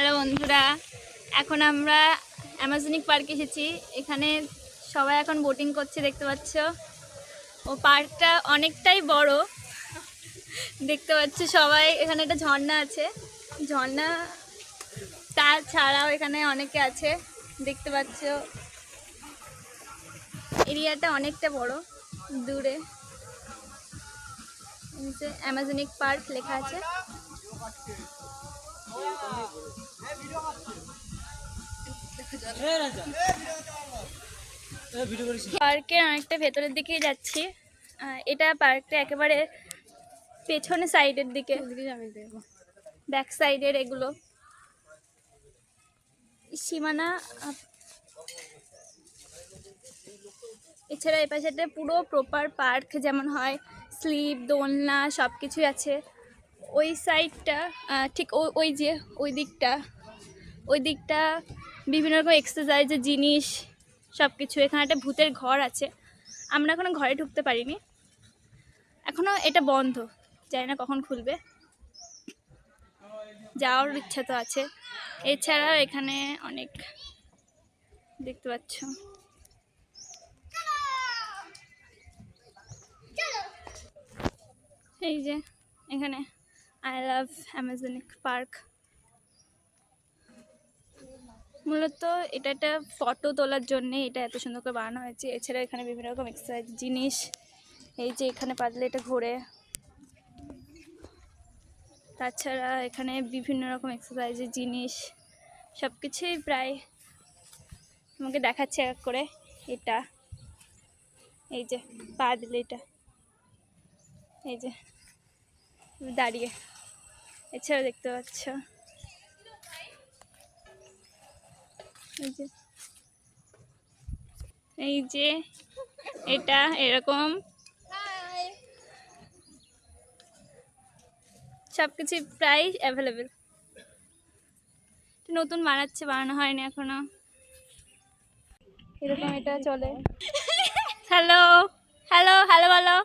Hello বন্ধুরা, এখন আমরা অ্যামাজনিক পার্কে এসেছি। এখানে সবাই এখন বোটিং করছে, দেখতে পাচ্ছ। ও পার্কটা অনেকটাই বড়, দেখতে পাচ্ছ সবাই। এখানে একটা ঝর্ণা আছে, ঝর্ণা তাছাড়াও এখানে অনেকে আছে, দেখতে পাচ্ছ। এরিয়াটা অনেকটা বড়, দূরে অ্যামাজনিক পার্ক লেখা আছে। পার্কের অনেকটা ভেতরের দিকেই যাচ্ছি। এটা পার্কটা একেবারে পেছনে সাইডের দিকে, ব্যাক সাইডের এগুলো সীমানা। এছাড়া এই পাশেটা পুরো প্রপার পার্ক যেমন হয়, স্লিপ, দোলনা সব কিছুই আছে। ওই সাইডটা ঠিক ওই দিকটা বিভিন্ন রকম এক্সারসাইজের জিনিস সব কিছু। এখানে একটা ভূতের ঘর আছে, আমরা এখনো ঘরে ঢুকতে পারিনি, এখনো এটা বন্ধ, জানি না কখন খুলবে। যাওয়ার ইচ্ছা তো আছে। এছাড়াও এখানে অনেক দেখতে পাচ্ছ। এই যে এখানে আই লাভ অ্যামাজনিক পার্ক। মূলত এটা একটা ফটো তোলার জন্যে এটা এত সুন্দর করে বানানো হয়েছে। এছাড়া এখানে বিভিন্ন রকম এক্সারসাইজ জিনিস, এই যে এখানে পাতলে এটা ঘোরে। তাছাড়া এখানে বিভিন্ন রকম এক্সারসাইজের জিনিস সব কিছুই প্রায় আমাকে দেখাচ্ছে এক করে। এটা এই যে পা দিলে এটা, এই যে দাঁড়িয়ে। এছাড়াও দেখতে পাচ্ছ এই যে এটা এরকম সব কিছু প্রায় অ্যাভেলেবেল। নতুন বানানো হয়নি এখনো, এরকম এটা চলে। হ্যালো হ্যালো হ্যালো বলো।